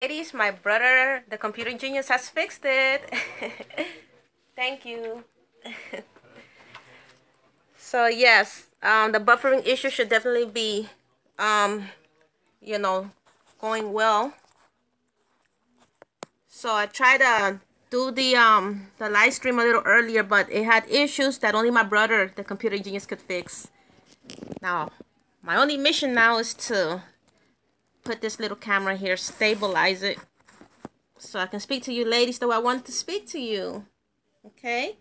Ladies, my brother, the computer genius, has fixed it. Thank you. So yes, the buffering issue should definitely be, you know, going well. So I tried to do the live stream a little earlier, but it had issues that only my brother, the computer genius, could fix. Now, my only mission now is to put this little camera here, stabilize it, so I can speak to you ladies the way I wanted to speak to you. Okay?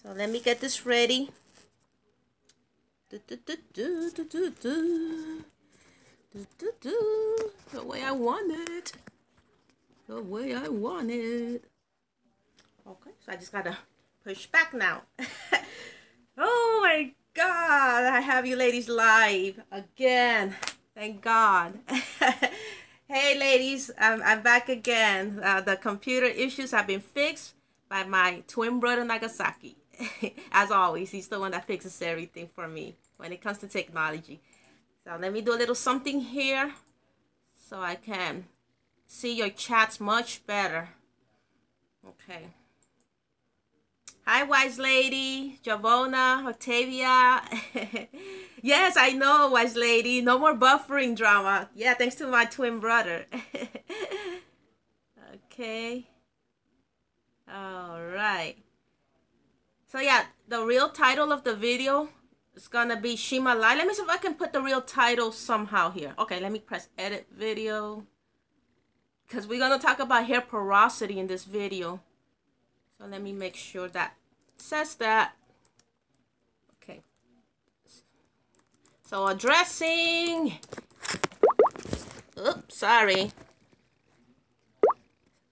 So let me get this ready. The way I want it. The way I want it. Okay, so I just gotta push back now. Oh my God, I have you ladies live again. Thank God. Hey ladies, I'm back again. The computer issues have been fixed by my twin brother Nagasaki. As always, he's the one that fixes everything for me when it comes to technology. So let me do a little something here so I can see your chats much better. Okay. Hi, Wise Lady, Javona, Octavia. Yes, I know, Wise Lady. No more buffering drama. Yeah, thanks to my twin brother. Okay. All right. So yeah, the real title of the video is gonna be Shima Live. Let me see if I can put the real title somehow here. Okay, let me press edit video. Because we're gonna talk about hair porosity in this video. So let me make sure that it says that. Okay. So addressing. Oops, sorry.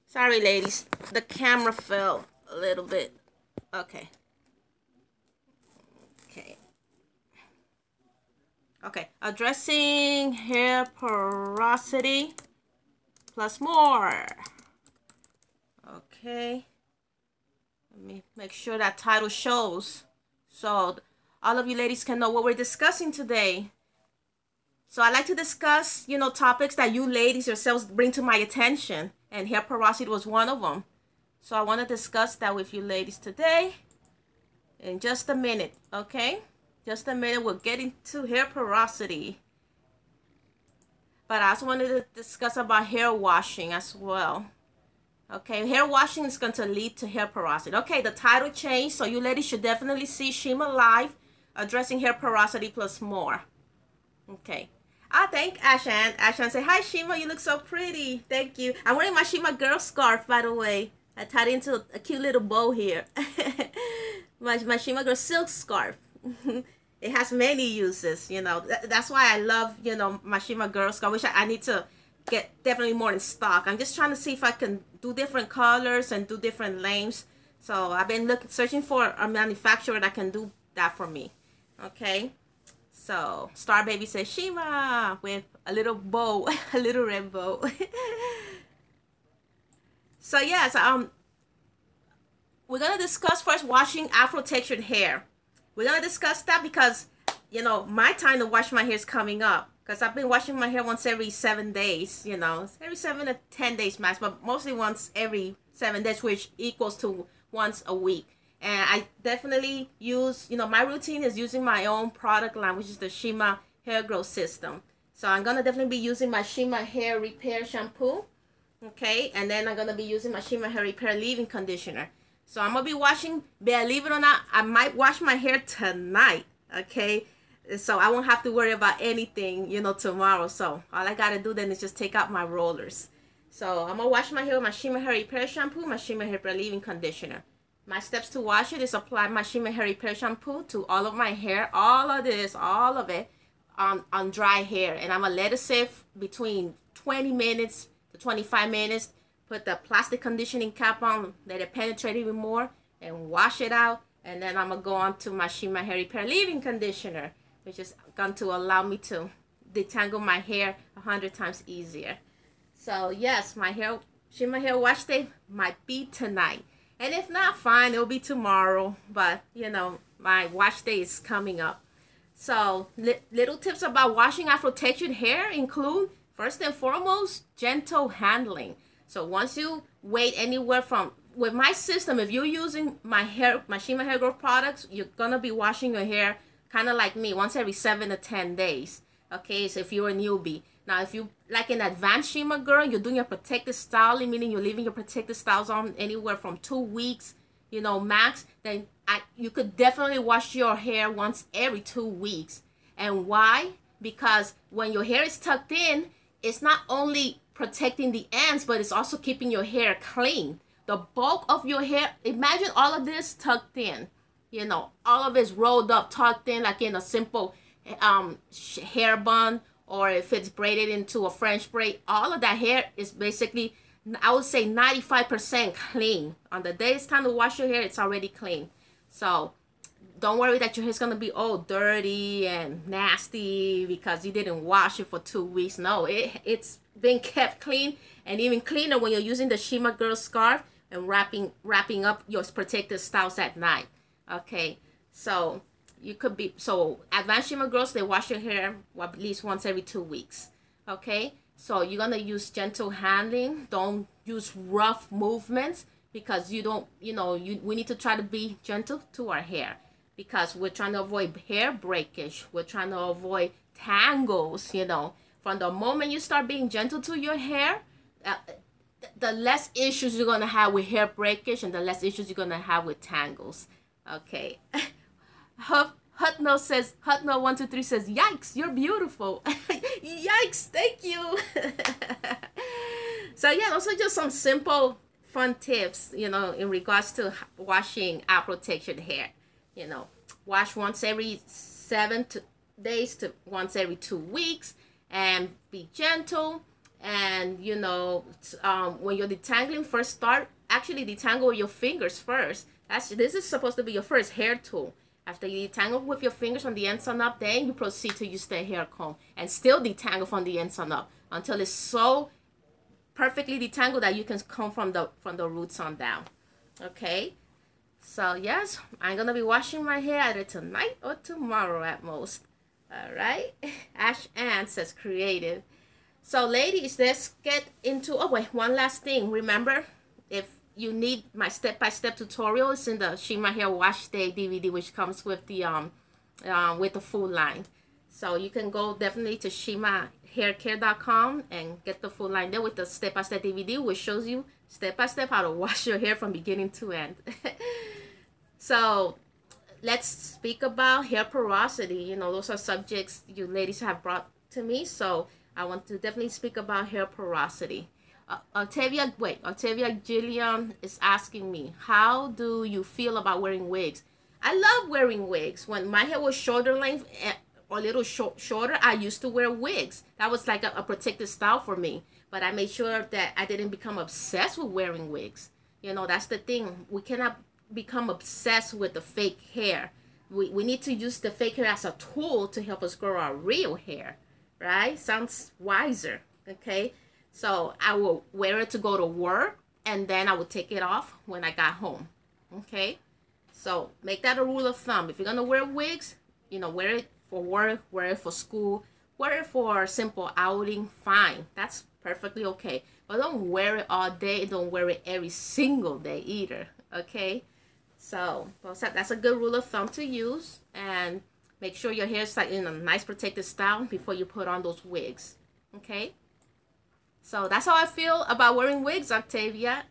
Sorry, ladies. The camera fell a little bit. Okay. Okay, addressing hair porosity plus more. Okay. Let me make sure that title shows so all of you ladies can know what we're discussing today. So I like to discuss, topics that you ladies yourselves bring to my attention, and hair porosity was one of them. So I want to discuss that with you ladies today in just a minute, okay? Just a minute, we'll get into hair porosity. But I also wanted to discuss about hair washing as well. Okay, hair washing is going to lead to hair porosity. Okay, the title changed, so you ladies should definitely see Shima Live, addressing hair porosity plus more. Okay. Thank Ashan. Ashan say, hi Shima, you look so pretty. Thank you. I'm wearing my Shima girl scarf, by the way. I tied it into a cute little bow here. my Shima girl silk scarf. It has many uses, That's why I love, my Shima girl scarf. I wish I need to get definitely more in stock. I'm just trying to see if I can do different colors and do different lengths. So I've been searching for a manufacturer that can do that for me. Okay. So Star Baby says Shima with a little bow, a little red bow. So yes, we're gonna discuss first washing Afro textured hair. We're gonna discuss that because my time to wash my hair is coming up. Because I've been washing my hair once every 7 days, every 7 to 10 days max, but mostly once every 7 days, which equals to once a week. And I definitely use, my routine is using my own product line, which is the Shima hair growth system. So I'm going to definitely be using my Shima hair repair shampoo. Okay, and then I'm going to be using my Shima hair repair leave-in conditioner. So I'm going to be washing, believe it or not, I might wash my hair tonight, okay? So I won't have to worry about anything, tomorrow. So all I got to do then is just take out my rollers. So I'm going to wash my hair with my Shima hair repair shampoo, my Shima hair repair leave-in conditioner. My steps to wash it is apply my Shima hair repair shampoo to all of my hair, all of it on dry hair. And I'm going to let it sit between 20 minutes to 25 minutes. Put the plastic conditioning cap on, let it penetrate even more, and wash it out. And then I'm going to go on to my Shima hair repair leave-in conditioner, which is going to allow me to detangle my hair 100 times easier. So yes, my Shima hair wash day might be tonight. And if not, fine, it'll be tomorrow. But, my wash day is coming up. So little tips about washing Afro textured hair include First and foremost, gentle handling. So once you wait anywhere from, with my system, if you're using my Shima hair growth products, you're gonna be washing your hair kind of like me, once every 7 to 10 days. Okay, so if you're a newbie. Now, if you like an advanced Shima girl, you're doing your protective styling, meaning you're leaving your protective styles on anywhere from 2 weeks, you know, max, then you could definitely wash your hair once every 2 weeks. And why? Because when your hair is tucked in, it's not only protecting the ends, but it's also keeping your hair clean. The bulk of your hair, imagine all of this tucked in, you know, all of it's rolled up, tucked in, like in a simple hair bun, or if it's braided into a French braid. All of that hair is basically, I would say 95% clean. On the day it's time to wash your hair, it's already clean. So don't worry that your hair's gonna be all dirty and nasty because you didn't wash it for 2 weeks. No, it's been kept clean, and even cleaner when you're using the Shima Girl scarf and wrapping up your protective styles at night. Okay, so you could be, so advanced Shima girls, they wash your hair at least once every 2 weeks. Okay, so you're gonna use gentle handling. Don't use rough movements, because you don't, you know, we need to try to be gentle to our hair, because we're trying to avoid hair breakage. We're trying to avoid tangles, you know. From the moment you start being gentle to your hair, the less issues you're gonna have with hair breakage, and the less issues you're gonna have with tangles. Okay. Hutno123 says, yikes, you're beautiful. Yikes, thank you. So yeah, those are just some simple fun tips, you know, in regards to washing afro textured hair. You know, wash once every 7 days to once every 2 weeks, and be gentle. And you know, when you're detangling, first start actually detangle with your fingers first. This is supposed to be your first hair tool. After you detangle with your fingers from the ends on up, then you proceed to use the hair comb and still detangle from the ends on up until it's so perfectly detangled that you can comb from the roots on down. Okay, so yes, I'm gonna be washing my hair either tonight or tomorrow at most. All right. Ash Ann says creative. So ladies, let's get into, oh wait, one last thing. Remember, if you need my step-by-step tutorial, it's in the Shima Hair Wash Day DVD, which comes with the full line. So you can go definitely to shimahaircare.com and get the full line there with the step-by-step DVD, which shows you step-by-step how to wash your hair from beginning to end. So let's speak about hair porosity. You know, those are subjects you ladies have brought to me, so I want to definitely speak about hair porosity. Octavia Gilliam is asking me, how do you feel about wearing wigs? I love wearing wigs. When my hair was shoulder length or a little shorter, I used to wear wigs. That was like a protective style for me. But I made sure that I didn't become obsessed with wearing wigs. You know, that's the thing. We cannot become obsessed with the fake hair. We need to use the fake hair as a tool to help us grow our real hair. Right? Sounds wiser. Okay? So I will wear it to go to work, and then I will take it off when I got home. Okay? So make that a rule of thumb. If you're going to wear wigs, you know, wear it for work, wear it for school, wear it for a simple outing, fine. That's perfectly okay. But don't wear it all day. Don't wear it every single day either. Okay? So that's a good rule of thumb to use. And make sure your hair is like in a nice protected style before you put on those wigs. Okay? So that's how I feel about wearing wigs, Octavia.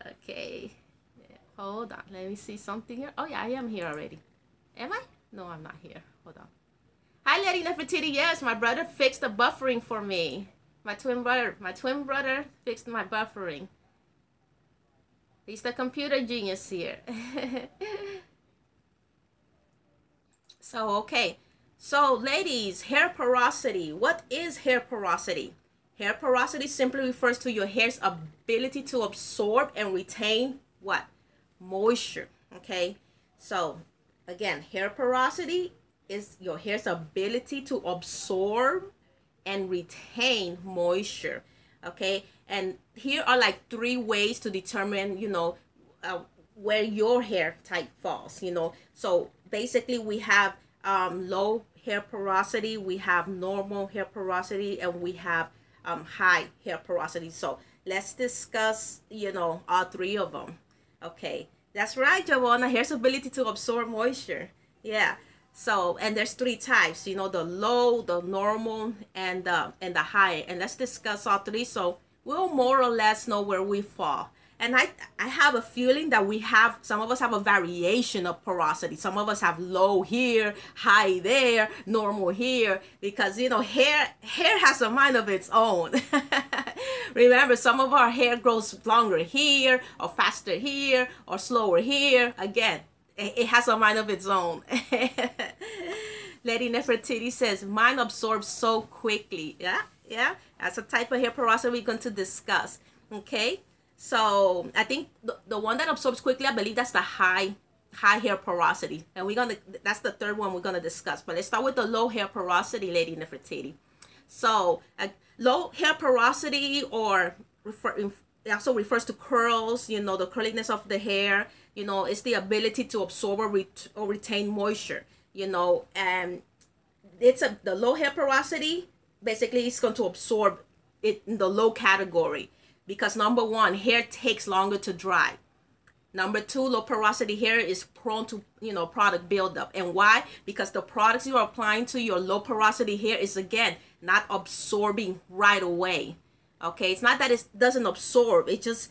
Okay. Hold on. Let me see something here. Oh, yeah, I am here already. Am I? No, I'm not here. Hold on. Hi, Lady Nefertiti. Yes, my brother fixed the buffering for me. My twin brother fixed my buffering. He's the computer genius here. So, okay. So, ladies, hair porosity. What is hair porosity? Hair porosity simply refers to your hair's ability to absorb and retain what? Moisture. Okay? So, again, hair porosity is your hair's ability to absorb and retain moisture. Okay? And here are like 3 ways to determine, you know, where your hair type falls, you know. So, basically, we have low hair porosity, we have normal hair porosity, and we have high hair porosity. So let's discuss, you know, all three of them. Okay, that's right, Giovanna. Hair's ability to absorb moisture. Yeah. So, and there's three types, you know, the low, the normal, and the high. And let's discuss all three, so we'll more or less know where we fall. And I have a feeling that some of us have a variation of porosity. Some of us have low here, high there, normal here, because, you know, hair has a mind of its own. Remember, some of our hair grows longer here, or faster here, or slower here. Again, it has a mind of its own. Lady Nefertiti says, mine absorbs so quickly. Yeah, that's a type of hair porosity we're going to discuss. Okay. So I think the one that absorbs quickly, I believe that's the high hair porosity, and that's the third one we're gonna discuss. But let's start with the low hair porosity, Lady Nefertiti. So low hair porosity, or it also refers to curls. You know, the curliness of the hair. You know, it's the ability to absorb or retain moisture. You know, and the low hair porosity. Basically, it's going to absorb it in the low category. Because number one, hair takes longer to dry. Number two, low porosity hair is prone to, you know, product buildup. And why? Because the products you are applying to your low porosity hair is, again, not absorbing right away. Okay, it's not that it doesn't absorb. It's just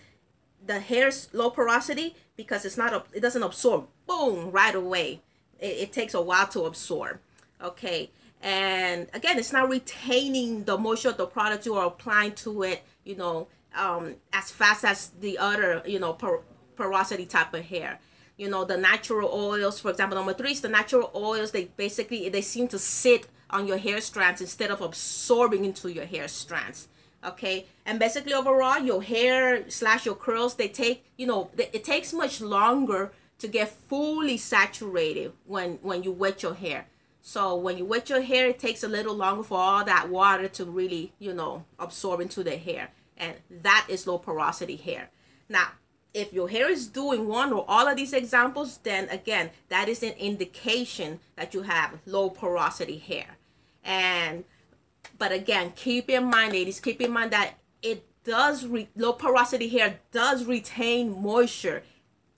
the hair's low porosity, because it doesn't absorb, boom, right away. It takes a while to absorb. Okay, and again, it's not retaining the moisture of the product you are applying to it, you know, as fast as the other, you know, porosity type of hair. You know, the natural oils, for example, number three is the natural oils. They seem to sit on your hair strands instead of absorbing into your hair strands. Okay, and basically overall, your hair / your curls, they take, you know, it takes much longer to get fully saturated when you wet your hair. So when you wet your hair, it takes a little longer for all that water to really, you know, absorb into the hair. And that is low porosity hair. Now, if your hair is doing one or all of these examples, then again, that is an indication that you have low porosity hair. But again, keep in mind, ladies, keep in mind that low porosity hair does retain moisture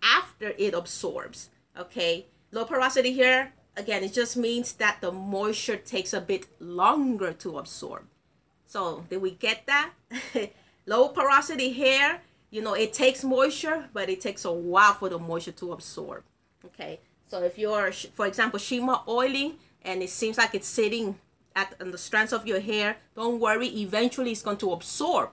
after it absorbs. Okay, low porosity hair, again, it just means that the moisture takes a bit longer to absorb. So did we get that? Low porosity hair, you know, it takes moisture, but it takes a while for the moisture to absorb. Okay, so if you're, for example, Shima oiling, and it seems like it's sitting on the strands of your hair, don't worry, eventually it's going to absorb.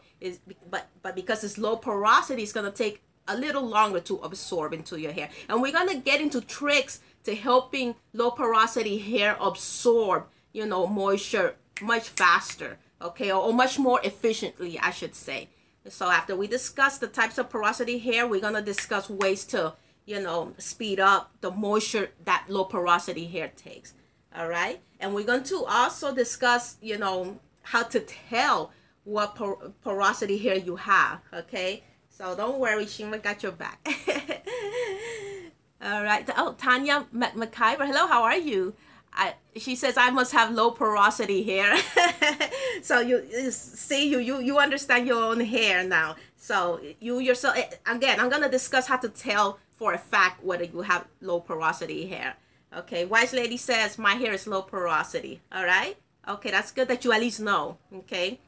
But because it's low porosity, it's going to take a little longer to absorb into your hair. And we're going to get into tricks to helping low porosity hair absorb, you know, moisture much faster. Okay, or much more efficiently, I should say. So after we discuss the types of porosity hair, we're going to discuss ways to, you know, speed up the moisture that low porosity hair takes. All right, and we're going to also discuss, you know, how to tell what porosity hair you have. Okay, so don't worry, Shima got your back. All right. Oh, Tanya McIver, hello, how are you? She says, I must have low porosity hair. So you see, you understand your own hair now. So you yourself, again, I'm going to discuss how to tell for a fact whether you have low porosity hair. Okay, Wise Lady says, my hair is low porosity. All right. Okay, that's good that you at least know. Okay.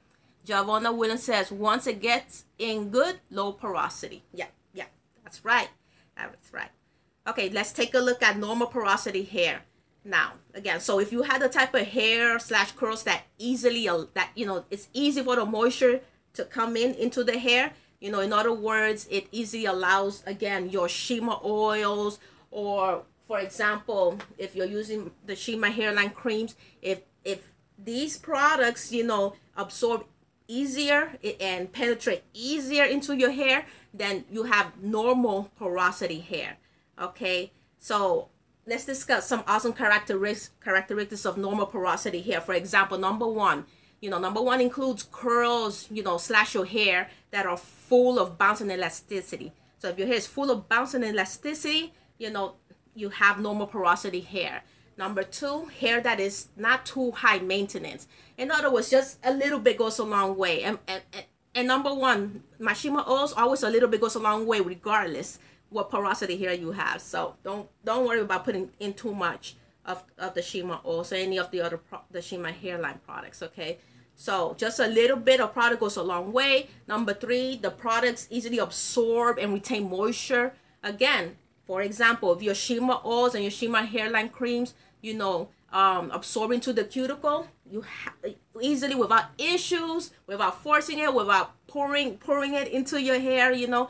Giovanna Williams says, once it gets in good, low porosity. Yeah, that's right. That's right. Okay, let's take a look at normal porosity hair. Now, again, so if you have the type of hair / curls that you know, it's easy for the moisture to come into the hair, you know, in other words, it easily allows, again, your Shima oils, or for example, if you're using the Shima hairline creams, if these products, you know, absorb easier and penetrate easier into your hair, then you have normal porosity hair. Okay, so let's discuss some awesome characteristics of normal porosity hair. For example, number one includes curls, you know, / your hair that are full of bounce and elasticity. So if your hair is full of bounce and elasticity, you know, you have normal porosity hair. Number 2, hair that is not too high maintenance. In other words, just a little bit goes a long way. And number 1, my Shima oils, always a little bit goes a long way regardless what porosity hair you have. So don't worry about putting in too much of the Shima oils or any of the other the Shima hairline products, okay? So just a little bit of product goes a long way. Number 3, the products easily absorb and retain moisture. Again, for example, if your Shima oils and your Shima hairline creams, you know, absorb into the cuticle, you easily, without issues, without forcing it, without pouring it into your hair, you know,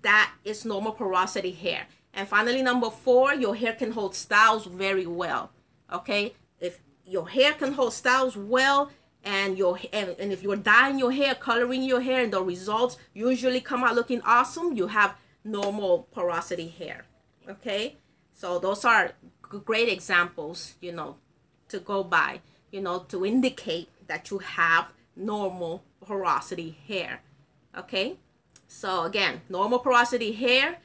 that is normal porosity hair. And finally, number 4, your hair can hold styles very well. Okay, if your hair can hold styles well, and if you're dyeing your hair, coloring your hair, and the results usually come out looking awesome, you have normal porosity hair. Okay, so those are great examples, you know, to go by, you know, to indicate that you have normal porosity hair. Okay, so again, normal porosity hair,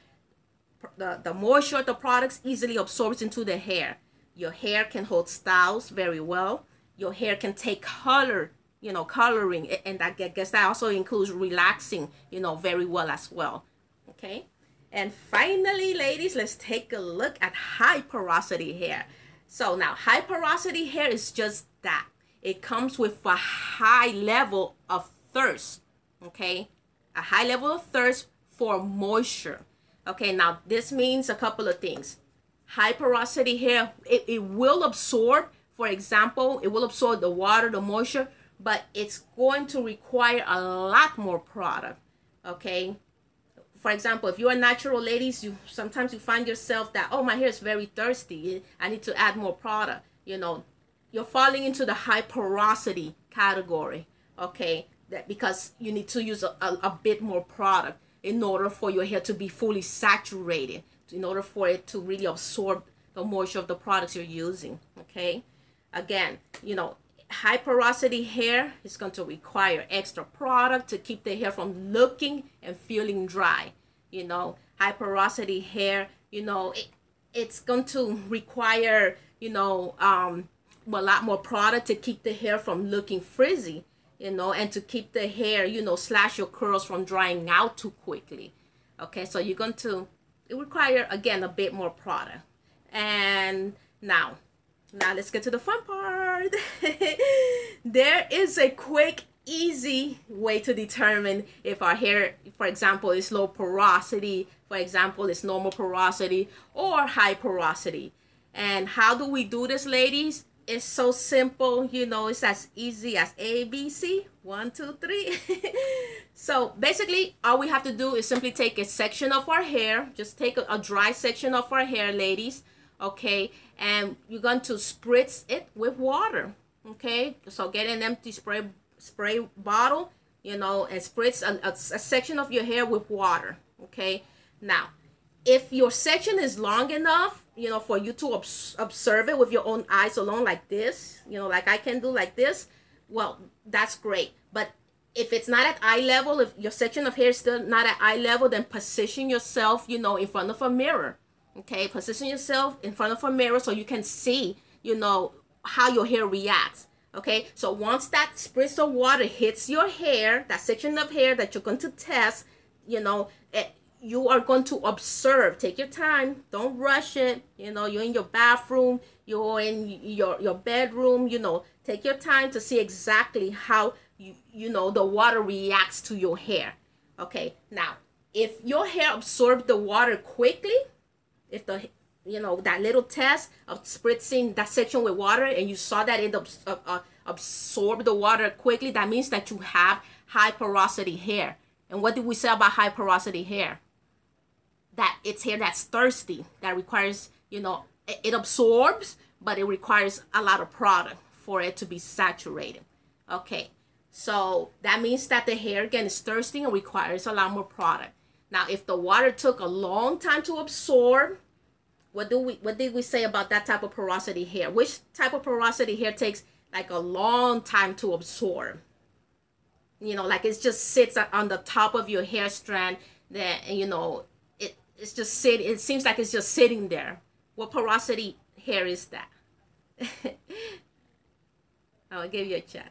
the moisture of the products easily absorbs into the hair. Your hair can hold styles very well. Your hair can take color, you know, coloring, and I guess that also includes relaxing, you know, very well as well. Okay, and finally, ladies, let's take a look at high porosity hair. So now, high porosity hair is just that. It comes with a high level of thirst, okay? A high level of thirst for moisture. Okay, now this means a couple of things. High porosity hair, it will absorb, for example, it will absorb the water, the moisture, but it's going to require a lot more product, okay? For example, if you're a natural, ladies, sometimes you find yourself that, oh, my hair is very thirsty, I need to add more product. You know, you're falling into the high porosity category, okay? That because you need to use a bit more product in order for your hair to be fully saturated, in order for it to really absorb the moisture of the products you're using, okay? Again, you know, high porosity hair is going to require extra product to keep the hair from looking and feeling dry. You know, high porosity hair, you know, it's going to require, you know, a lot more product to keep the hair from looking frizzy, you know, and to keep the hair, you know, slash your curls from drying out too quickly. Okay, so you're going to require, again, a bit more product. And now let's get to the fun part. There is a quick, easy way to determine if our hair, for example, is low porosity, for example, is normal porosity, or high porosity. And how do we do this, ladies? It's so simple, you know, it's as easy as ABC, 1, 2, 3. So basically, all we have to do is simply take a section of our hair, just take a dry section of our hair, ladies, okay, and you're going to spritz it with water, okay? So get an empty spray bottle, you know, and spritz a section of your hair with water, okay? Now, if your section is long enough, you know, for you to observe it with your own eyes alone, like this, you know, like I can do like this, well, that's great. But if it's not at eye level, if your section of hair is still not at eye level, then position yourself, you know, in front of a mirror. Okay, position yourself in front of a mirror so you can see, you know, how your hair reacts. Okay, so once that spritz of water hits your hair, that section of hair that you're going to test, you know, you are going to observe. Take your time. Don't rush it. You know, you're in your bathroom, you're in your bedroom, you know, take your time to see exactly how, you know, the water reacts to your hair. Okay, now, if your hair absorbs the water quickly, if the, you know, that little test of spritzing that section with water and you saw that it absorbed the water quickly, that means that you have high porosity hair. And what did we say about high porosity hair? That it's hair that's thirsty, that requires, you know, it absorbs, but it requires a lot of product for it to be saturated. Okay, so that means that the hair, again, is thirsty and requires a lot more product. Now, if the water took a long time to absorb, what did we say about that type of porosity hair? Which type of porosity hair takes like a long time to absorb? You know, like it just sits on the top of your hair strand, that, you know, it seems like it's just sitting there. What porosity hair is that? I'll give you a chat.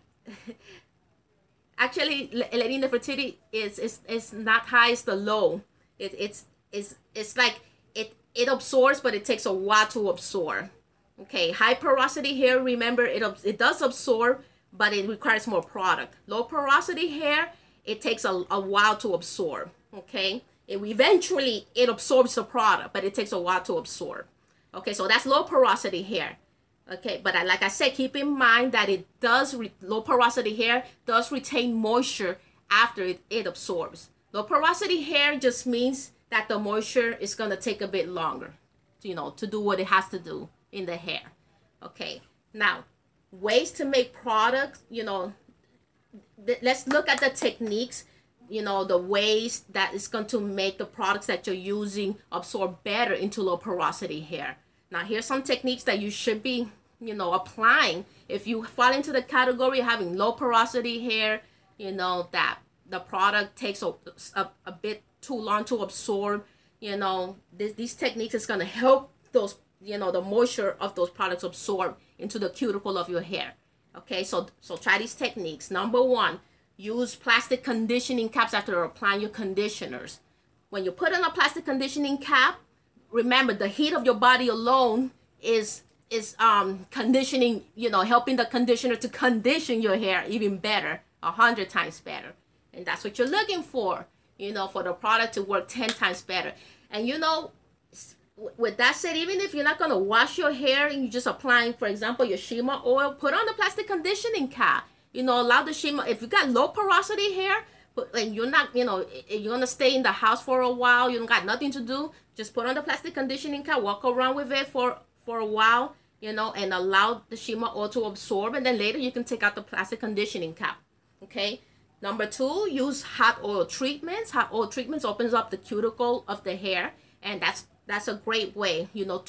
Actually, letting the fertility is not high, it's the low. It's like it absorbs, but it takes a while to absorb. Okay, high porosity hair, remember it does absorb, but it requires more product. Low porosity hair, it takes a while to absorb. Okay, eventually it absorbs the product, but it takes a while to absorb. Okay, so that's low porosity hair. Okay, but like I said, keep in mind that it does, low porosity hair does retain moisture after it absorbs. Low porosity hair just means that the moisture is going to take a bit longer, you know, to do what it has to do in the hair. Okay, now, ways to make products, you know, let's look at the techniques, you know, the ways that it's going to make the products that you're using absorb better into low porosity hair. Now, here's some techniques that you should be, you know, applying if you fall into the category of having low porosity hair, you know, that the product takes a bit too long to absorb. You know, these techniques is going to help those, you know, the moisture of those products absorb into the cuticle of your hair. Okay, so try these techniques. Number one, use plastic conditioning caps after applying your conditioners. When you put on a plastic conditioning cap, remember, the heat of your body alone is conditioning, you know, helping the conditioner to condition your hair even better, 100 times better. And that's what you're looking for, you know, for the product to work 10 times better. And, you know, with that said, even if you're not going to wash your hair and you're just applying, for example, your Shima oil, put on the plastic conditioning cap. You know, allow the Shima, if you got low porosity hair, and you're not, you know, you're going to stay in the house for a while, you don't got nothing to do, just put on the plastic conditioning cap, walk around with it for a while, you know, and allow the Shima oil to absorb, and then later you can take out the plastic conditioning cap. Okay. Number two, use hot oil treatments. Hot oil treatments opens up the cuticle of the hair, and that's a great way, you know,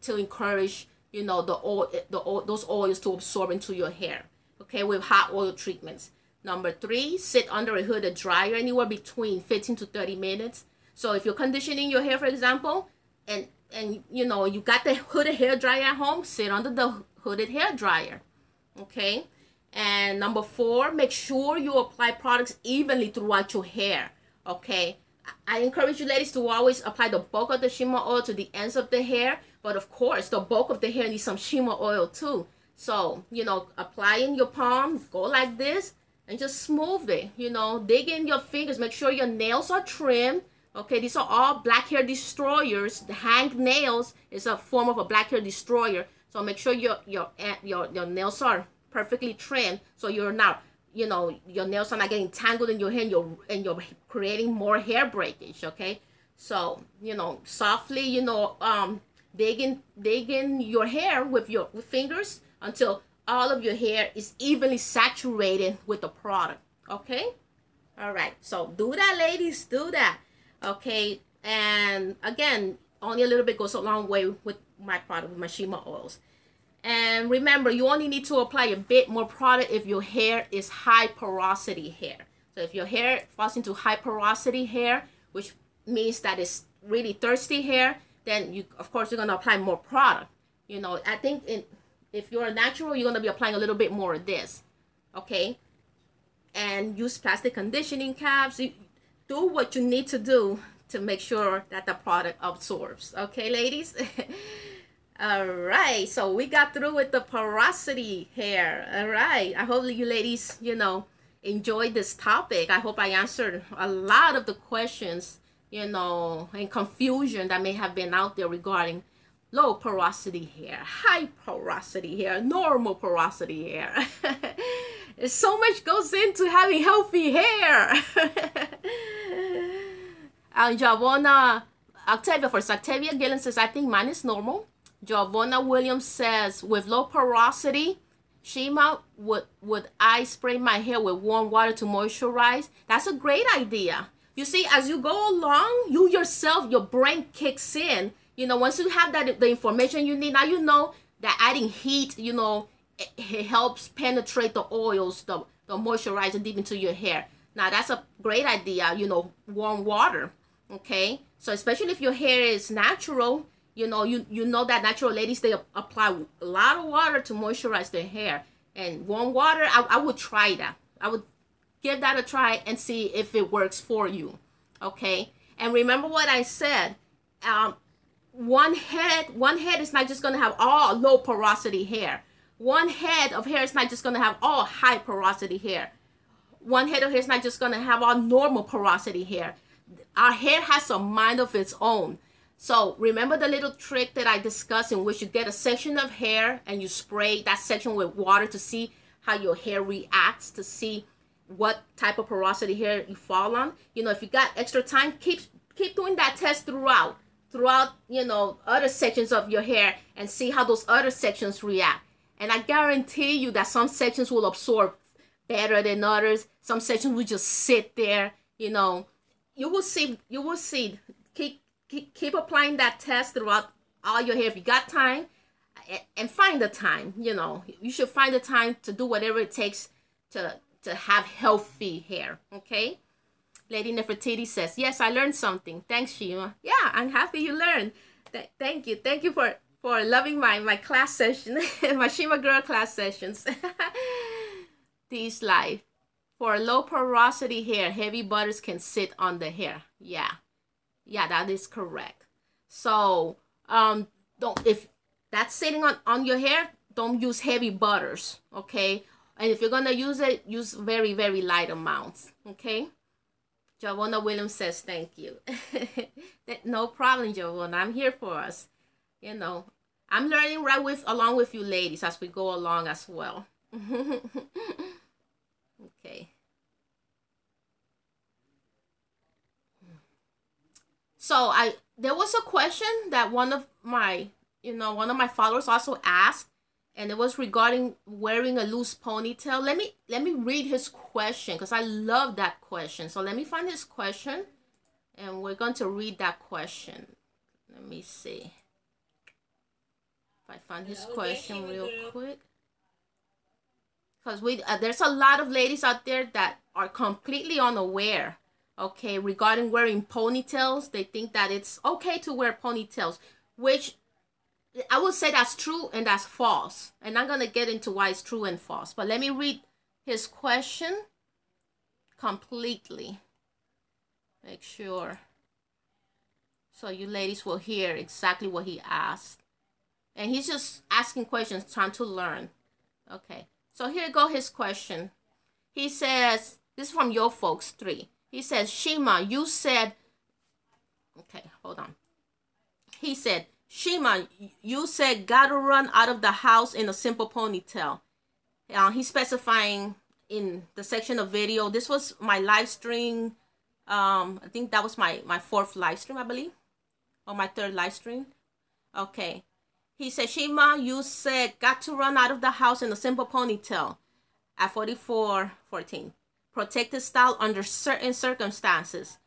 to encourage, you know, those oils to absorb into your hair. Okay, with hot oil treatments. Number three, sit under a hooded dryer anywhere between 15 to 30 minutes. So if you're conditioning your hair, for example, and you know, you got the hooded hair dryer at home, sit under the hooded hair dryer. Okay. And number four, make sure you apply products evenly throughout your hair. Okay. I encourage you ladies to always apply the bulk of the Shima oil to the ends of the hair. But of course, the bulk of the hair needs some Shima oil too. So, you know, apply in your palm, go like this, and just smooth it. You know, dig in your fingers. Make sure your nails are trimmed. Okay, these are all black hair destroyers. The hang nails is a form of a black hair destroyer. So make sure your nails are perfectly trimmed, so you're not, you know, your nails are not getting tangled in your hair, and you're creating more hair breakage. Okay, so, you know, softly, you know, dig in your hair with your fingers until all of your hair is evenly saturated with the product. Okay, all right, so do that, ladies, do that. Okay, and again, only a little bit goes a long way with my product, with my Shima oils. And remember, you only need to apply a bit more product if your hair is high porosity hair. So if your hair falls into high porosity hair, which means that it's really thirsty hair, then you, of course, you're going to apply more product. You know, I think if you're a natural, you're going to be applying a little bit more of this. Okay, and use plastic conditioning caps. Do what you need to do to make sure that the product absorbs. Okay, ladies? All right, so we got through with the porosity hair. All right, I hope you ladies, you know, enjoyed this topic. I hope I answered a lot of the questions, you know, and confusion that may have been out there regarding low porosity hair, high porosity hair, normal porosity hair. So much goes into having healthy hair. Javona, Octavia first. Octavia Gillen says, I think mine is normal. Javona Williams says, with low porosity, Shima, would I spray my hair with warm water to moisturize? That's a great idea. You see, as you go along, you yourself, your brain kicks in. You know, once you have the information you need, now you know that adding heat, you know, it helps penetrate the oils, the moisturizer deep into your hair. Now, that's a great idea, you know, warm water. Okay, so especially if your hair is natural, You know, you know that natural ladies, they apply a lot of water to moisturize their hair. And warm water, I would try that. I would give that a try and see if it works for you. Okay? And remember what I said. One head is not just going to have all low porosity hair. One head of hair is not just going to have all high porosity hair. One head of hair is not just going to have all normal porosity hair. Our hair has a mind of its own. So remember the little trick that I discussed, in which you get a section of hair and you spray that section with water to see how your hair reacts, to see what type of porosity hair you fall on. You know, if you got extra time, keep doing that test throughout, you know, other sections of your hair, and see how those other sections react. And I guarantee you that some sections will absorb better than others. Some sections will just sit there. You know, you will see. Keep applying that test throughout all your hair. If you got time, and find the time, you know, you should find the time to do whatever it takes to have healthy hair. Okay? Lady Nefertiti says, yes, I learned something. Thanks, Shima. Yeah, I'm happy you learned. Thank you. Thank you for loving my class session, my Shima girl class sessions. These life. For low porosity hair, heavy butters can sit on the hair. Yeah. Yeah, that is correct. So, if that's sitting on your hair, don't use heavy butters, okay? And if you're gonna use it, use very, very light amounts, okay? Javonna Williams says, thank you. No problem, Javonna. I'm here for us. You know, I'm learning along with you ladies as we go along as well. Okay. So there was a question that one of my followers also asked, and it was regarding wearing a loose ponytail. Let me read his question, because I love that question. So let me find his question, and we're going to read that question. Let me see if I find his question real quick, because there's a lot of ladies out there that are completely unaware. Okay, regarding wearing ponytails, they think that it's okay to wear ponytails, which I would say that's true and that's false. And I'm going to get into why it's true and false. But let me read his question completely. Make sure. So you ladies will hear exactly what he asked. And he's just asking questions, trying to learn. Okay, so here go his question. He says, this is from Yo Folks 3. He says, Shima, you said, okay, hold on. He said, Shima, you said gotta run out of the house in a simple ponytail. He's specifying in the section of video. This was my live stream. I think that was my fourth live stream, I believe. Or my third live stream. Okay. He said, Shima, you said got to run out of the house in a simple ponytail at 44:14. Protected style under certain circumstances.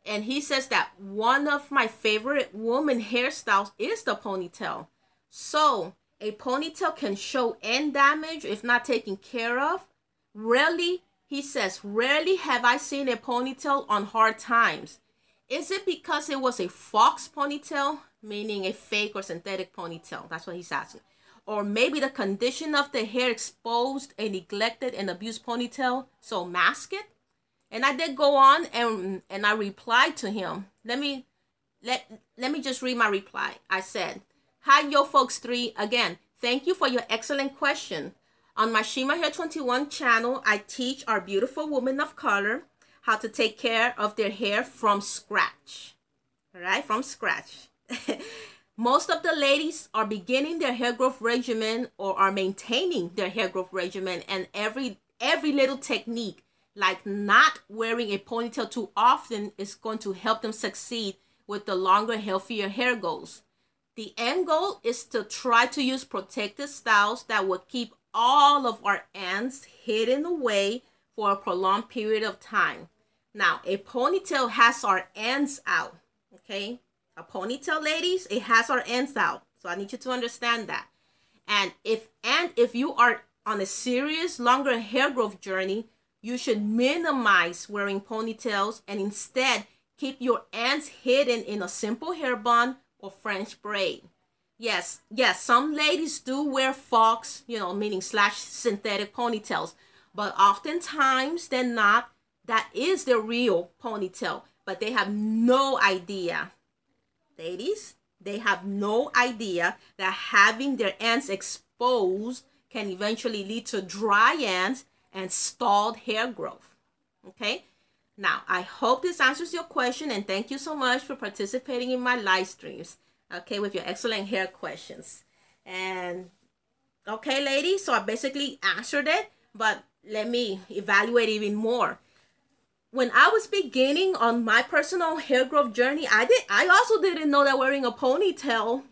And he says that one of my favorite woman hairstyles is the ponytail. So a ponytail can show end damage if not taken care of. Rarely, he says, rarely have I seen a ponytail on hard times. Is it because it was a fox ponytail, meaning a fake or synthetic ponytail? That's what he's asking. Or maybe the condition of the hair exposed a neglected and abused ponytail, so mask it. And I did go on and I replied to him. Let me just read my reply. I said, hi, Yo Folks 3. Again, thank you for your excellent question. On my Shima Hair 21 channel, I teach our beautiful women of color how to take care of their hair from scratch. All right, from scratch. Most of the ladies are beginning their hair growth regimen or are maintaining their hair growth regimen, and every little technique, like not wearing a ponytail too often, is going to help them succeed with the longer, healthier hair goals. The end goal is to try to use protective styles that will keep all of our ends hidden away for a prolonged period of time. Now, a ponytail has our ends out, okay? A ponytail, ladies, it has our ends out. So I need you to understand that. And if you are on a serious, longer hair growth journey, you should minimize wearing ponytails and instead keep your ends hidden in a simple hair bun or French braid. Yes, some ladies do wear fox, meaning slash synthetic ponytails, but oftentimes they're not. That is their real ponytail, but they have no idea. Ladies, they have no idea that having their ends exposed can eventually lead to dry ends and stalled hair growth. Okay? Now, I hope this answers your question, and thank you so much for participating in my live streams, okay, with your excellent hair questions. And, okay, ladies, so I basically answered it, but let me evaluate even more. When I was beginning on my personal hair growth journey, I also didn't know that wearing a ponytail,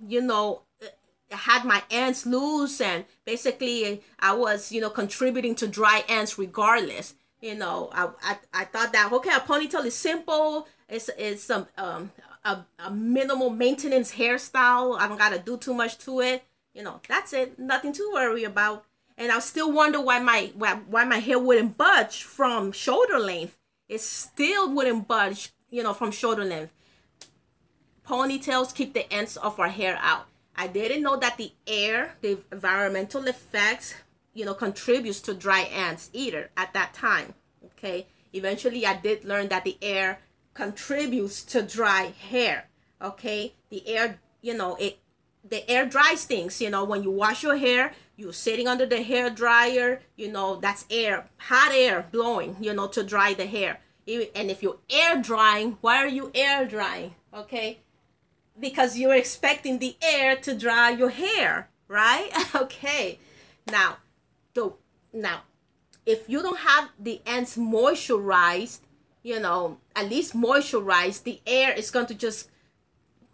had my ends loose, and basically I was, contributing to dry ends regardless. I thought that, okay, a ponytail is simple. It's some a minimal maintenance hairstyle. I don't gotta do too much to it. That's it. Nothing to worry about. And I still wonder why my hair wouldn't budge from shoulder length. It still wouldn't budge, from shoulder length. Ponytails keep the ends of our hair out. I didn't know that the air, the environmental effects, contributes to dry ends either at that time. Okay. Eventually, I did learn that the air contributes to dry hair. Okay. The air, the air dries things. When you wash your hair, you're sitting under the hair dryer, that's air, hot air blowing, to dry the hair. And if you're air drying, why are you air drying? Okay. Because you're expecting the air to dry your hair, right? Okay. Now, if you don't have the ends moisturized, at least moisturized, the air is going to just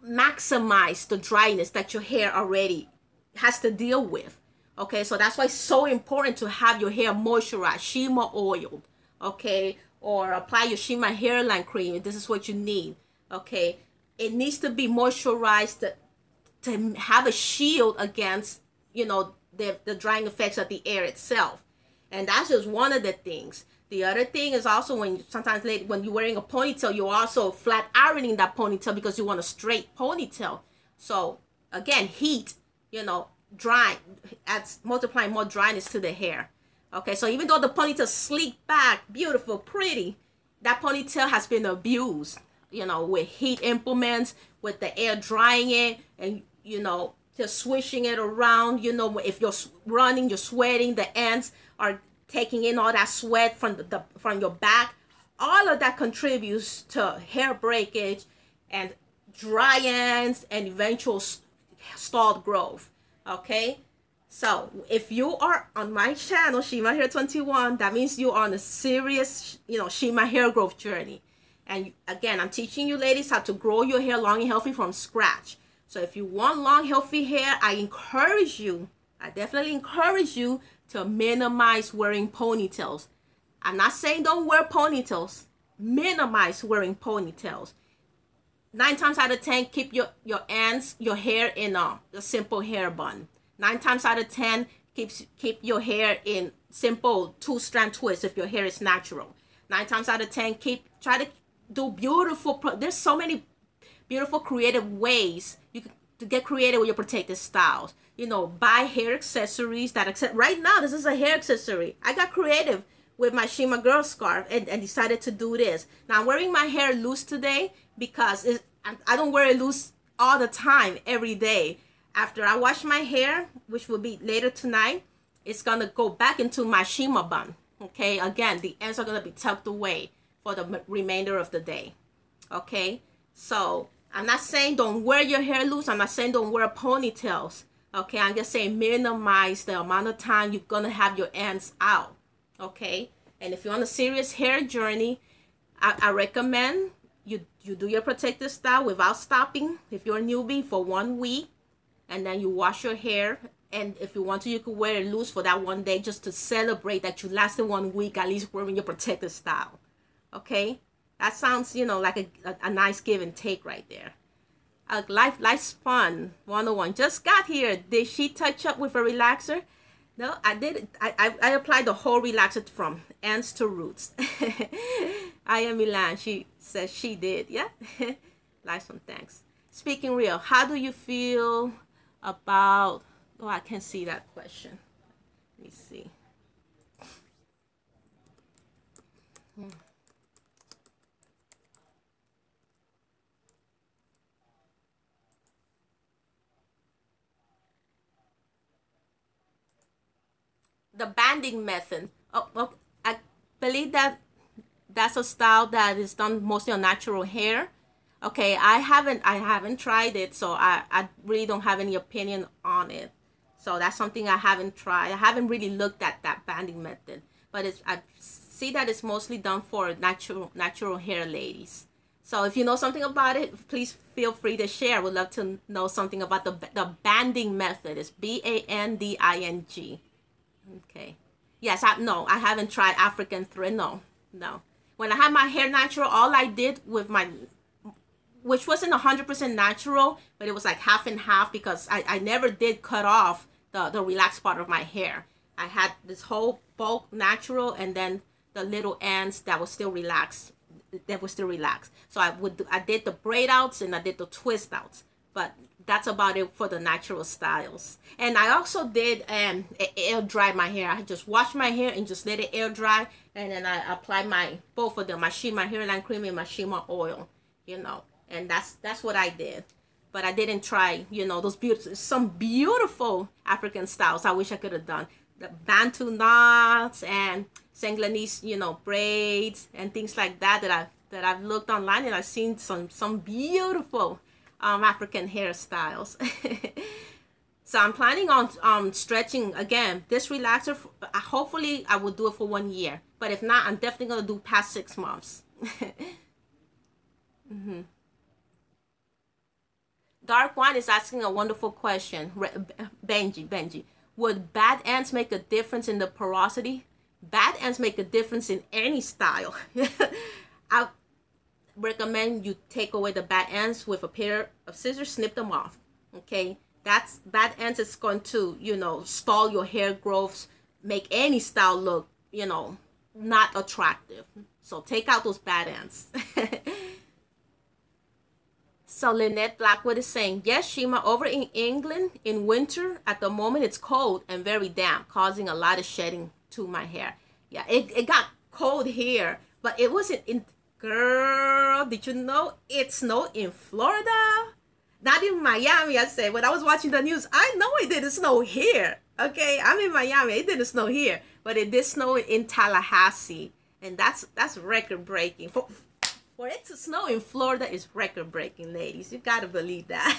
maximize the dryness that your hair already has to deal with. Okay, so that's why it's so important to have your hair moisturized, Shima oiled, okay, or apply your Shima hairline cream if this is what you need. Okay, it needs to be moisturized to have a shield against, the drying effects of the air itself. And that's just one of the things. The other thing is also when you're wearing a ponytail, you're also flat ironing that ponytail because you want a straight ponytail. So again, heat, drying, adds multiplying more dryness to the hair. Okay, so even though the ponytail sleek back, beautiful, pretty, that ponytail has been abused, with heat implements, with the air drying it, and just swishing it around. If you're running, you're sweating, the ends are taking in all that sweat from your back. All of that contributes to hair breakage and dry ends and eventual stalled growth. Okay, so if you are on my channel, Shima Hair 21, that means you are on a serious, Shima hair growth journey. And again, I'm teaching you ladies how to grow your hair long and healthy from scratch. So if you want long, healthy hair, I definitely encourage you to minimize wearing ponytails. I'm not saying don't wear ponytails. Minimize wearing ponytails. 9 times out of 10, keep your hair in a simple hair bun. 9 times out of 10, keep your hair in simple 2-strand twist if your hair is natural. 9 times out of 10, try to do beautiful. There's so many beautiful creative ways to get creative with your protective styles. Buy hair accessories right now. This is a hair accessory. I got creative with my Shima girl scarf and decided to do this. Now I'm wearing my hair loose today because I don't wear it loose all the time, every day. After I wash my hair, which will be later tonight, it's gonna go back into my Shima bun. Okay, again, the ends are gonna be tucked away for the remainder of the day. Okay, so I'm not saying don't wear your hair loose. I'm not saying don't wear ponytails. Okay, I'm just saying minimize the amount of time you're gonna have your ends out. Okay, and if you're on a serious hair journey, I recommend you do your protective style without stopping. If you're a newbie, for 1 week, and then you wash your hair. And if you want to, you could wear it loose for that one day just to celebrate that you lasted 1 week at least wearing your protective style. Okay, that sounds, like a nice give and take right there. Life's fun 101 just got here. Did she touch up with a relaxer? No, I did. I applied the whole relaxer from ends to roots. I am Milan. She says she did. Yeah. Nice one. Thanks. Speaking real, how do you feel about, oh, I can't see that question. Let me see. The banding method. Oh, I believe that that's a style that is done mostly on natural hair. Okay, I haven't tried it, so I really don't have any opinion on it. So that's something I haven't tried. I haven't really looked at that banding method, but I see that it's mostly done for natural hair ladies. So if you know something about it, please feel free to share. Would love to know something about the banding method. It's banding. Okay. Yes, no, I haven't tried African thread. No, no. When I had my hair natural, all I did with my, which wasn't 100% natural, but it was like half and half because I never did cut off the relaxed part of my hair. I had this whole bulk natural and then the little ends that was still relaxed. So I did the braid outs and I did the twist outs. But that's about it for the natural styles. And I also did air dry my hair. I just washed my hair and just let it air dry, and then I applied both of them, my Shima hairline cream and my Shima oil, and that's what I did. But I didn't try, those some beautiful African styles I wish I could have done. The Bantu knots and Senglanese, braids and things like that I've looked online, and I've seen some beautiful African hairstyles. So I'm planning on stretching again this relaxer. Hopefully I will do it for 1 year, but if not, I'm definitely gonna do past 6 months. Dark One is asking a wonderful question. Benji, would bad ends make a difference in the porosity? Bad ends make a difference in any style. I recommend you take away the bad ends with a pair of scissors, snip them off. Okay, that's bad ends. It's going to stall your hair growths, make any style look not attractive. So take out those bad ends. So Lynette Blackwood is saying, yes, Shima, over in England in winter at the moment it's cold and very damp, causing a lot of shedding to my hair. Yeah, it got cold here, but it wasn't in. Girl, did you know it snowed in Florida? Not in Miami, I said. When I was watching the news, I know it didn't snow here. Okay, I'm in Miami. It didn't snow here, but it did snow in Tallahassee, and that's record breaking. For it to snow in Florida is record breaking, ladies. You gotta believe that.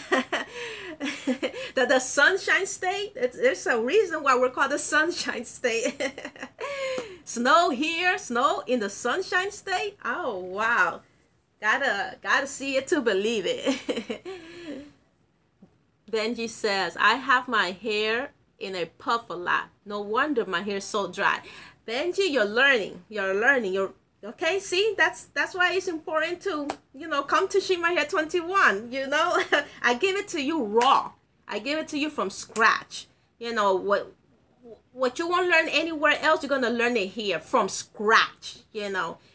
the Sunshine State. There's a reason why we're called the Sunshine State. Snow here, snow in the Sunshine State. Oh wow, gotta see it to believe it. Benji says, I have my hair in a puff a lot. No wonder my hair is so dry. Benji, you're learning. You're okay. See, that's why it's important to come to Shima Hair 21. I give it to you raw. I give it to you from scratch. What you won't learn anywhere else, you're gonna learn it here from scratch.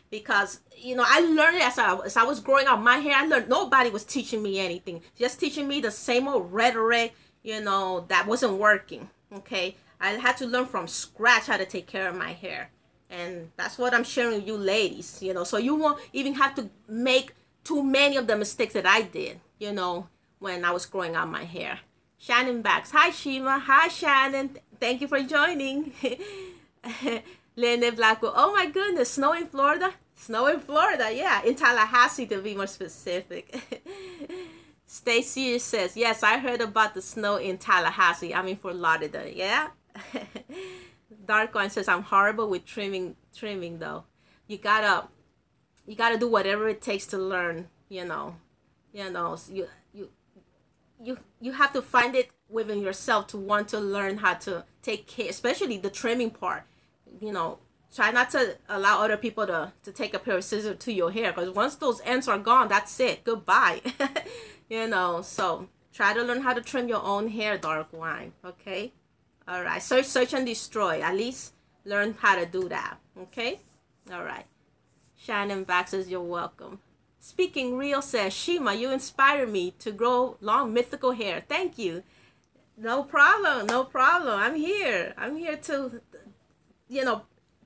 Because I learned it as I was growing up. My hair, I learned nobody was teaching me anything. Just teaching me the same old rhetoric. That wasn't working. Okay, I had to learn from scratch how to take care of my hair. And that's what I'm sharing with you ladies, so you won't even have to make too many of the mistakes that I did, when I was growing out my hair. Shannon Bax, hi Shima, hi Shannon, thank you for joining. Lynette Blackwood, oh my goodness, snow in Florida? Snow in Florida, yeah, in Tallahassee to be more specific. Stacy says, yes, I heard about the snow in Tallahassee. I'm in Fort Lauderdale, yeah. Dark One says, I'm horrible with trimming though. You gotta do whatever it takes to learn. You have to find it within yourself to want to learn how to take care, especially the trimming part. Try not to allow other people to take a pair of scissors to your hair, because once those ends are gone, that's it. Goodbye. So try to learn how to trim your own hair, Dark Wine. Okay. All right, search and destroy. At least learn how to do that. Okay. All right. Shannon Bax says, you're welcome. Speaking Real says, Shima, you inspire me to grow long mythical hair. Thank you. No problem. No problem. I'm here. I'm here to, you know,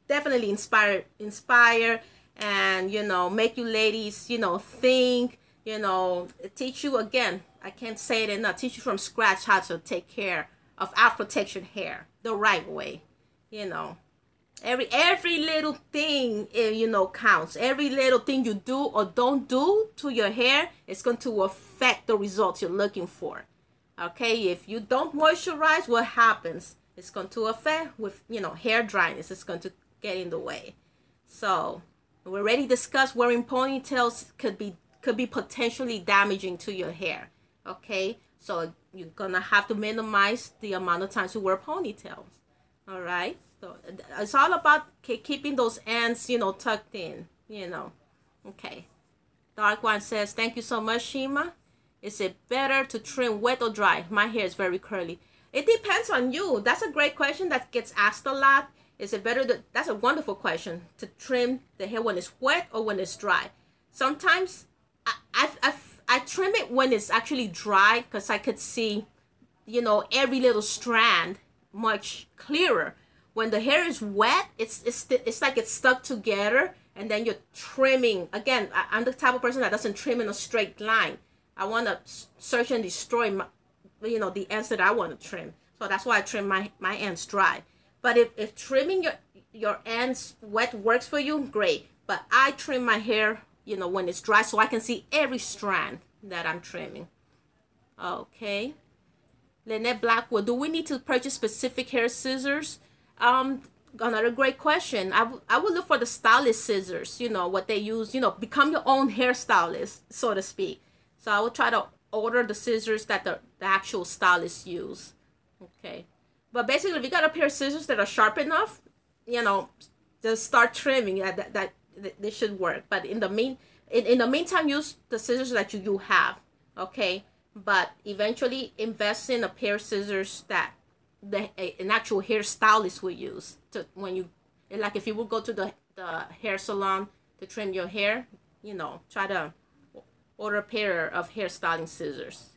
definitely inspire and, you know, make you ladies, you know, think, you know, teach you again. I can't say it enough. Teach you from scratch how to take care of Afro textured hair the right way, you know. Every little thing, you know, counts. Every little thing you do or don't do to your hair is going to affect the results you're looking for. Okay, if you don't moisturize, what happens? It's going to affect with, you know, hair dryness. It's going to get in the way. So we already discussed wearing ponytails could be potentially damaging to your hair. Okay, so you're gonna have to minimize the amount of times you wear ponytails. All right. So it's all about keeping those ends, you know, tucked in, you know. Okay. Dark One says, thank you so much, Shima. Is it better to trim wet or dry? My hair is very curly. It depends on you. That's a great question that gets asked a lot. Is it better to, that's a wonderful question, to trim the hair when it's wet or when it's dry? Sometimes I trim it when it's actually dry because I could see, you know, every little strand much clearer. When the hair is wet, it's like it's stuck together, and then you're trimming. Again, I'm the type of person that doesn't trim in a straight line. I want to search and destroy my, you know, the ends that I want to trim. So that's why I trim my ends dry. But if trimming your ends wet works for you, great. But I trim my hair, you know, when it's dry, so I can see every strand that I'm trimming. Okay. Lynette Blackwood, do we need to purchase specific hair scissors? Another great question. I would look for the stylist scissors, you know, what they use, you know, become your own hairstylist, so to speak. So I would try to order the scissors that the actual stylists use. Okay. But basically, if you got a pair of scissors that are sharp enough, you know, just start trimming. That they should work. But in the meantime, use the scissors that you have. Okay. But eventually invest in a pair of scissors that an actual hairstylist will use to, when you, like, if you would go to the hair salon to trim your hair, you know, try to order a pair of hairstyling scissors.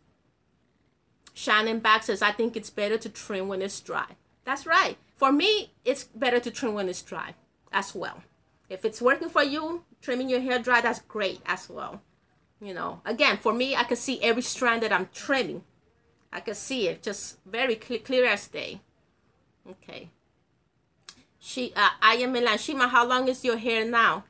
Shannon Back says, I think it's better to trim when it's dry. That's right. For me, it's better to trim when it's dry as well. If it's working for you, trimming your hair dry, that's great as well. You know, again, for me, I can see every strand that I'm trimming. I can see it just very clear as day. Okay. I am Milan. Shima, how long is your hair now?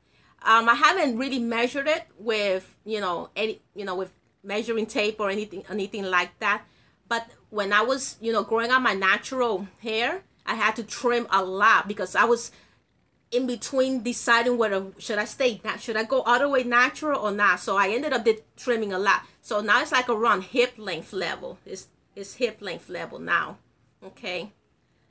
I haven't really measured it with, you know, with measuring tape or anything like that. But when I was, you know, growing out my natural hair, I had to trim a lot because I was in between deciding whether should I go all the way natural or not. So I ended up trimming a lot. So now it's like around hip length level. It's hip length level now. Okay.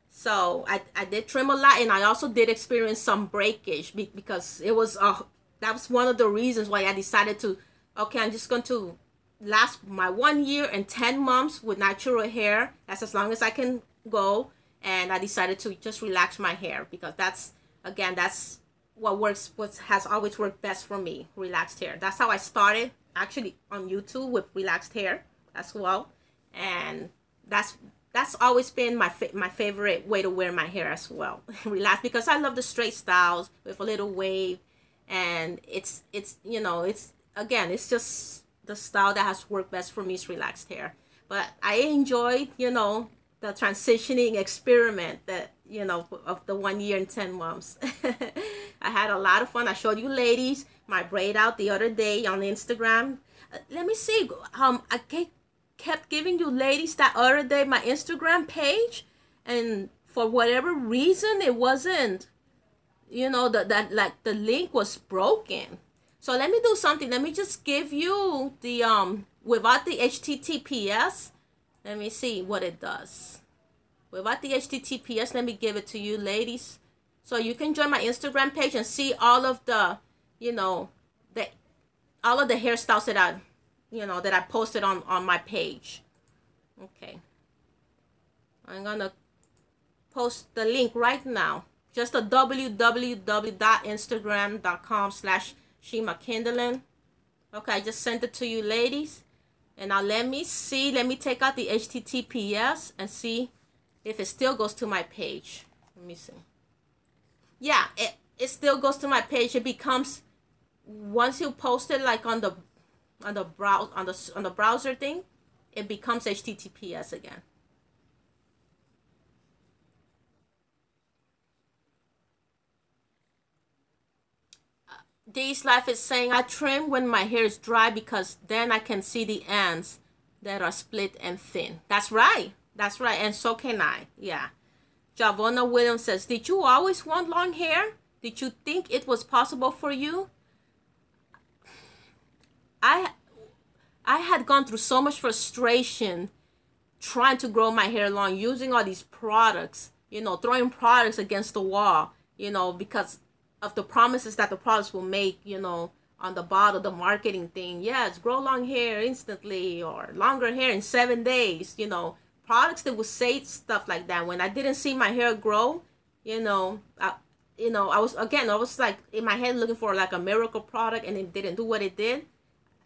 So I did trim a lot, and I also did experience some breakage because it was that was one of the reasons why I decided to, okay, I'm just going to last my 1 year and 10 months with natural hair. That's as long as I can go. And I decided to just relax my hair because that's what has always worked best for me, relaxed hair. That's how I started actually on YouTube, with relaxed hair as well. And that's always been my favorite way to wear my hair as well. Relax, because I love the straight styles with a little wave, and it's you know, it's just the style that has worked best for me is relaxed hair. But I enjoyed, you know, the transitioning experiment that, you know, of the 1 year and 10 months. I had a lot of fun. I showed you ladies my braid out the other day on Instagram. Let me see. I kept giving you ladies that other day my Instagram page, and for whatever reason it wasn't, you know, that like the link was broken. So let me do something. Let me just give you the without the HTTPS. Let me see what it does. Without the HTTPS, let me give it to you ladies, so you can join my Instagram page and see all of the, you know, all of the hairstyles that I posted on my page. Okay. I'm gonna post the link right now. Just a www.instagram.com/ShimaKindling. Okay, I just sent it to you, ladies. And now let me see. Let me take out the HTTPS and see if it still goes to my page. Let me see. Yeah, it still goes to my page. It becomes, once you post it like on the browser thing, it becomes HTTPS again. D's Life is saying, I trim when my hair is dry because then I can see the ends that are split and thin. That's right. That's right. And so can I. Yeah. Javonna Williams says, did you always want long hair? Did you think it was possible for you? I had gone through so much frustration trying to grow my hair long, using all these products, throwing products against the wall, because of the promises that the products will make, on the bottle, the marketing thing. Yes, grow long hair instantly, or longer hair in 7 days, products that would say stuff like that. When I didn't see my hair grow, I was like in my head looking for like a miracle product, and it didn't do what it did.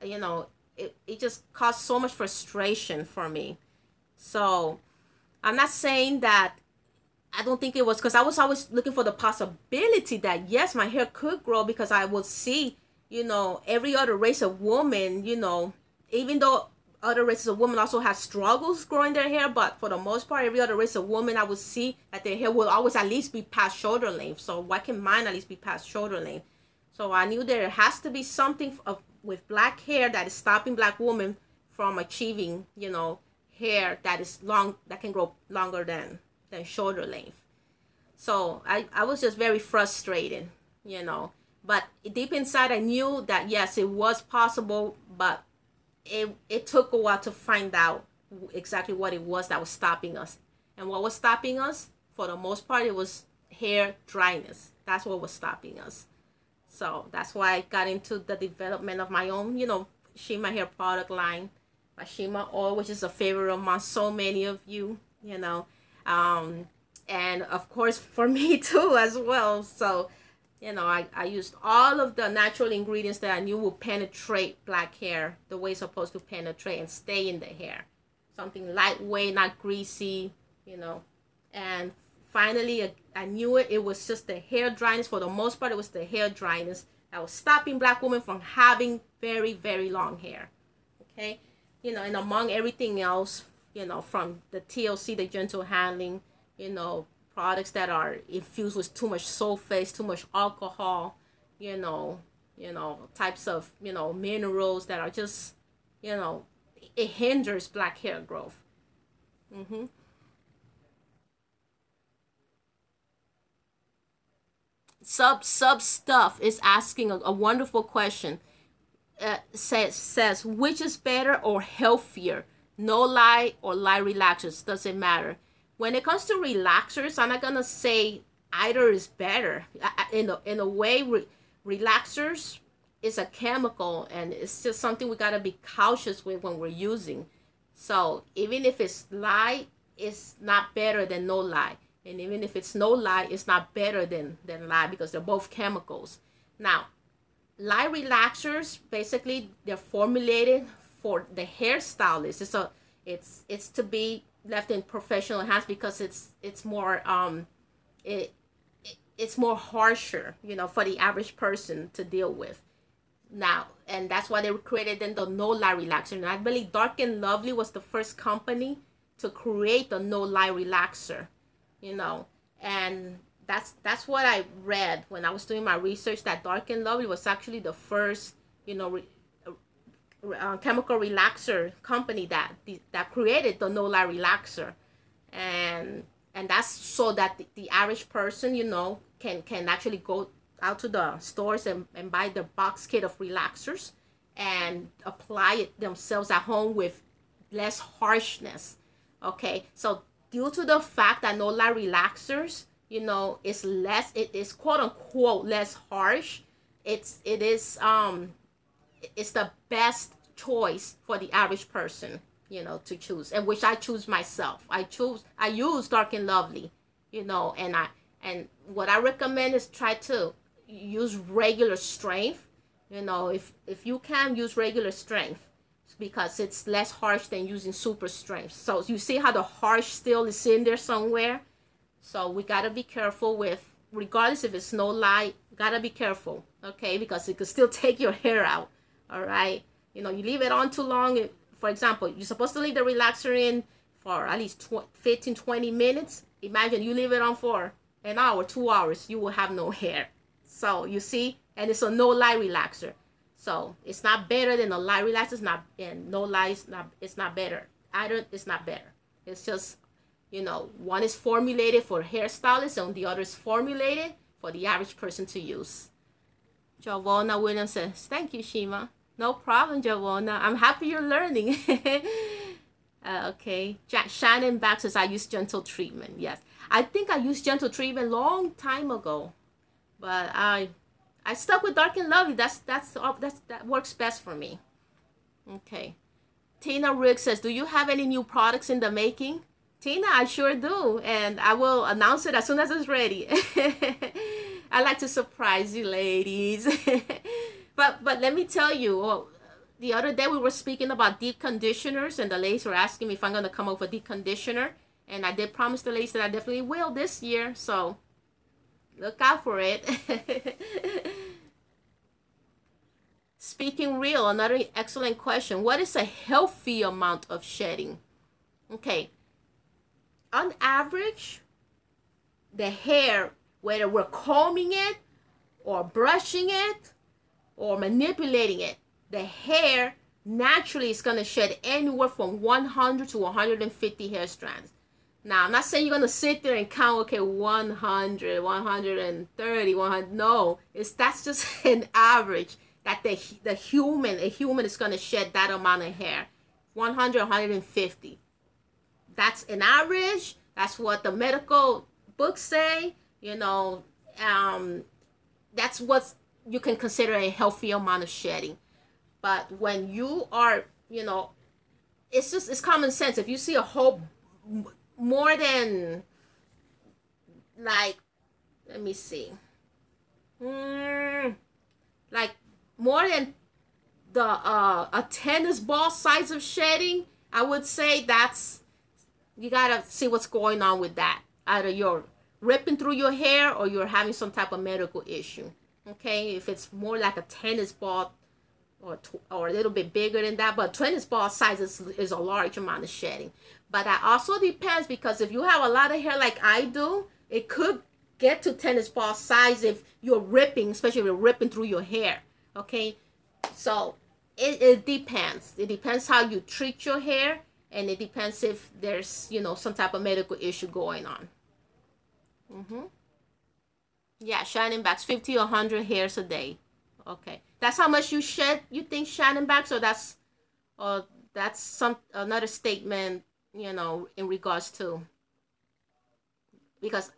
It just caused so much frustration for me. So I'm not saying that I don't think it was, because I was always looking for the possibility that yes, my hair could grow, because I would see, every other race of woman, even though other races of women also have struggles growing their hair, but for the most part, every other race of woman, I would see that their hair will always at least be past shoulder length. So why can mine at least be past shoulder length? So I knew there has to be something with black hair that is stopping black women from achieving, hair that is long, that can grow longer than shoulder length. So I was just very frustrated, but deep inside I knew that yes, it was possible, but it took a while to find out exactly what it was that was stopping us. And what was stopping us, for the most part, it was hair dryness. That's what was stopping us. So that's why I got into the development of my own, Shima hair product line, my Shima oil, which is a favorite among so many of you, and of course for me too as well. So, I used all of the natural ingredients that I knew would penetrate black hair the way it's supposed to penetrate and stay in the hair. Something lightweight, not greasy, and finally I knew it. It was just the hair dryness. For the most part, it was the hair dryness that was stopping black women from having very, very long hair. Okay, and among everything else, from the TLC, the gentle handling, products that are infused with too much sulfates, too much alcohol, types of, minerals that are just, it hinders black hair growth. Mm-hmm. Sub stuff is asking a wonderful question. Says which is better or healthier, no lie or lie relaxers? Does it matter? When it comes to relaxers, I'm not gonna say either is better. In a way, relaxers is a chemical, and it's just something we gotta be cautious with when we're using. So even if it's lie, it's not better than no lie, and even if it's no lie, it's not better than lie, because they're both chemicals. Now, lie relaxers, basically they're formulated for the hairstylist. It's to be left in professional hands, because it's more it's more harsher, for the average person to deal with. Now, and that's why they created then the no lie relaxer. And I believe Dark and Lovely was the first company to create the no lie relaxer, and that's what I read when I was doing my research, that Dark and Lovely was actually the first, chemical relaxer company that created the no lie relaxer, and that's so that the average person, can actually go out to the stores and buy the box kit of relaxers and apply it themselves at home with less harshness. Okay, so due to the fact that no lie relaxers, it is quote unquote less harsh, it's the best choice for the average person, to choose, and which I choose myself. I use Dark and Lovely, and what I recommend is try to use regular strength, You know, if you can use regular strength, because it's less harsh than using super strength. So you see how the harsh still is in there somewhere. So we gotta be careful with, regardless if it's no light, gotta be careful, okay? Because it could still take your hair out, all right? You know, you leave it on too long. For example, you're supposed to leave the relaxer in for at least 15, 20 minutes. Imagine you leave it on for an hour, 2 hours, you will have no hair. So you see, and it's a no light relaxer. So it's not better than a light relaxer. It's not, and no light, it's not better. Either it's not better. It's just, you know, one is formulated for hairstylists and the other is formulated for the average person to use. Giovanna Williams says, thank you, Shima. No problem, Giovanna. I'm happy you're learning. Okay. Shannon back says, I use gentle treatment. Yes. I think I used gentle treatment long time ago. But I stuck with Dark and Lovely. That works best for me. Okay. Tina Riggs says, do you have any new products in the making? Tina, I sure do, and I will announce it as soon as it's ready. I like to surprise you, ladies. but let me tell you, the other day we were speaking about deep conditioners, and the ladies were asking me if I'm going to come up with a deep conditioner, and I did promise the ladies that I definitely will this year, so look out for it. Speaking real, another excellent question. What is a healthy amount of shedding? Okay. On average, the hair, whether we're combing it or brushing it or manipulating it, the hair naturally is going to shed anywhere from 100 to 150 hair strands. Now, I'm not saying you're going to sit there and count, okay, 100, 130, 100. No, that's just an average that a human is going to shed that amount of hair, 100, 150. That's an average. That's what the medical books say. You know, that's what you can consider a healthy amount of shedding. But when you are, you know, it's common sense. If you see a whole more than, like, let me see, like more than the a tennis ball size of shedding, I would say you gotta see what's going on with that. Either you're ripping through your hair or you're having some type of medical issue. Okay, if it's more like a tennis ball or a little bit bigger than that, but tennis ball size is a large amount of shedding. But that also depends, because if you have a lot of hair like I do, it could get to tennis ball size if you're ripping, especially if you're ripping through your hair. Okay, so it depends. It depends how you treat your hair. And it depends if there's, you know, some type of medical issue going on. Yeah, Shannon backs 50 or 100 hairs a day. Okay, that's how much you shed. You think, Shannon backs, or that's another statement, you know, in regards to, because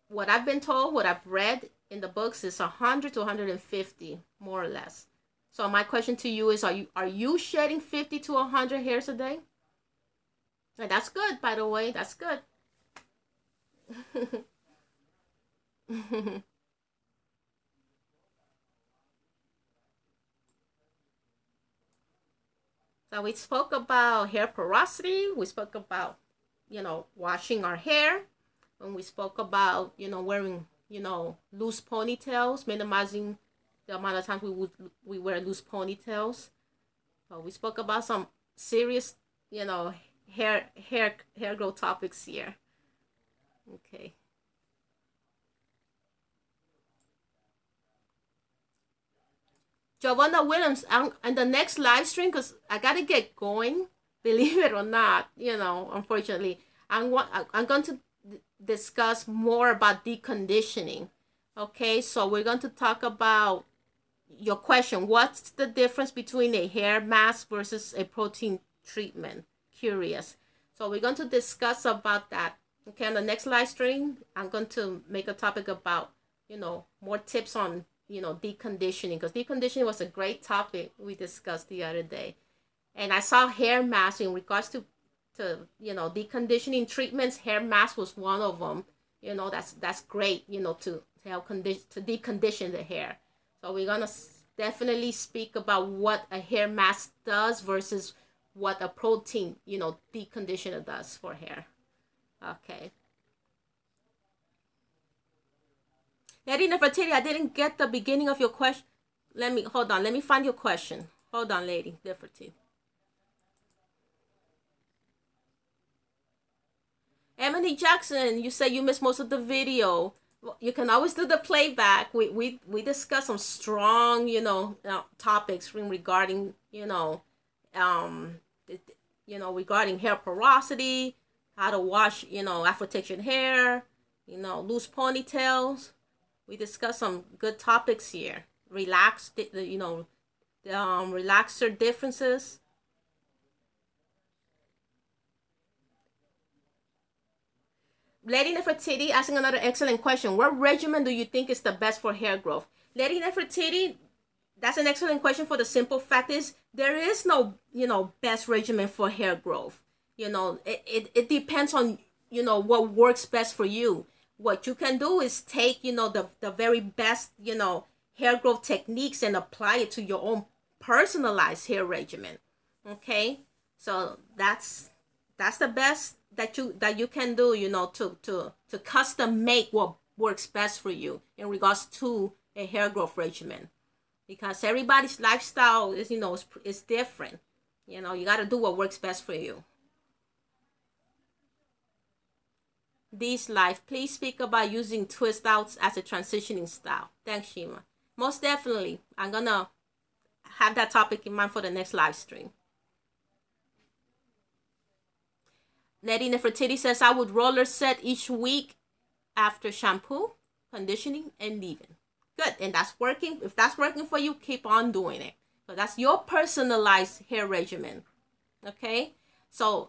what I've been told, what I've read in the books is 100 to 150, more or less. So my question to you is, are you shedding 50 to 100 hairs a day? And that's good, by the way. That's good. So we spoke about hair porosity. We spoke about, you know, washing our hair. And we spoke about, you know, wearing, you know, loose ponytails, minimizing the amount of times we wear loose ponytails. We spoke about some serious, you know, hair growth topics here. Okay. Giovanna Williams, and the next live stream, because I gotta get going, believe it or not, you know, unfortunately, I'm going to discuss more about deconditioning. Okay, so we're going to talk about your question. What's the difference between a hair mask versus a protein treatment? Curious. So we're going to discuss about that. Okay, on the next live stream, I'm going to make a topic about, you know, more tips on, you know, deconditioning, because deconditioning was a great topic we discussed the other day. And I saw hair masks in regards to you know, deconditioning treatments. Hair mask was one of them. You know, that's great, you know, to help to decondition the hair. So we're gonna definitely speak about what a hair mask does versus what a protein, deep conditioner does for hair. Okay. Lady Nefertiti, I didn't get the beginning of your question. Hold on. Let me find your question. Hold on, Lady Nefertiti. Emily Jackson, you say you missed most of the video. Well, you can always do the playback. We discussed some strong, topics regarding, um, regarding hair porosity, how to wash, afro textured hair, loose ponytails. We discussed some good topics here. Relax, relaxer differences. Lady Nefertiti asking another excellent question. What regimen do you think is the best for hair growth? Lady Nefertiti, that's an excellent question for the simple fact is there is no, best regimen for hair growth. It depends on, what works best for you. What you can do is take, the very best, hair growth techniques and apply it to your own personalized hair regimen. Okay? So that's the best that you can do, to custom make what works best for you in regards to a hair growth regimen, because everybody's lifestyle is is different. You got to do what works best for you. This life, please speak about using twist outs as a transitioning style. Thanks, Shima. Most definitely, I'm gonna have that topic in mind for the next live stream. Lady Nefertiti says, I would roller set each week after shampoo, conditioning, and leave-in. Good, and that's working. If that's working for you, keep on doing it. So that's your personalized hair regimen. Okay, so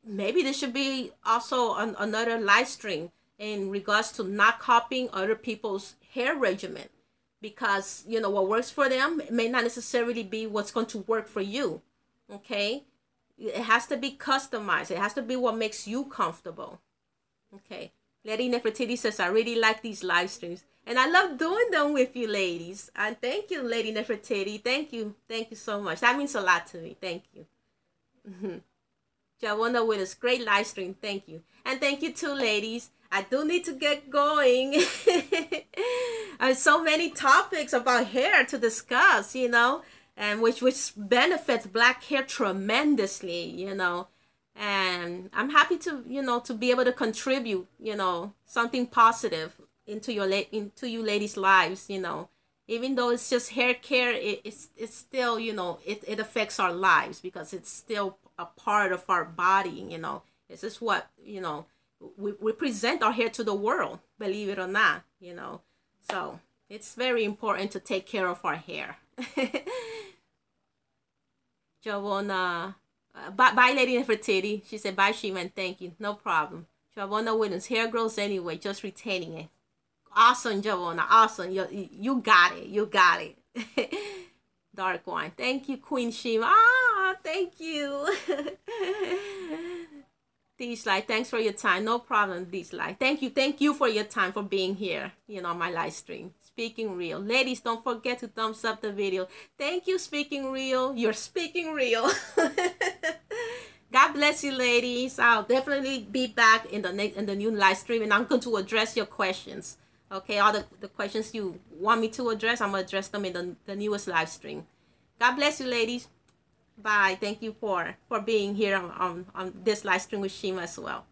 maybe this should be also another live stream in regards to not copying other people's hair regimen, because what works for them may not necessarily be what's going to work for you. Okay, it has to be customized. It has to be what makes you comfortable. Okay. Lady Nefertiti says, I really like these live streams. And I love doing them with you ladies. And thank you, Lady Nefertiti. Thank you. Thank you so much. That means a lot to me. Thank you. Javonda Willis, great live stream. Thank you. And thank you too, ladies. I do need to get going. There's so many topics about hair to discuss, and which benefits black hair tremendously, and I'm happy to to be able to contribute something positive into you ladies' lives, even though it's just hair care, it's still it affects our lives because it's still a part of our body. This is what we present our hair to the world, believe it or not. So it's very important to take care of our hair. Javona, bye, Lady Nefertiti. She said, bye, Shima, thank you. No problem. Javona Williams, hair grows anyway, just retaining it. Awesome, Javona. Awesome. You got it. You got it. Dark wine. Thank you, Queen Shima. Ah, thank you. D-Slide, thanks for your time. No problem, D-Slide. Thank you for your time, for being here, on my live stream. Speaking Real. Ladies, don't forget to thumbs up the video. Thank you, Speaking Real. You're speaking real. God bless you, ladies. I'll definitely be back in the new live stream, and I'm going to address your questions. Okay, all the questions you want me to address, I'm going to address them in the newest live stream. God bless you, ladies. Bye. Thank you for being here on this live stream with Shima as well.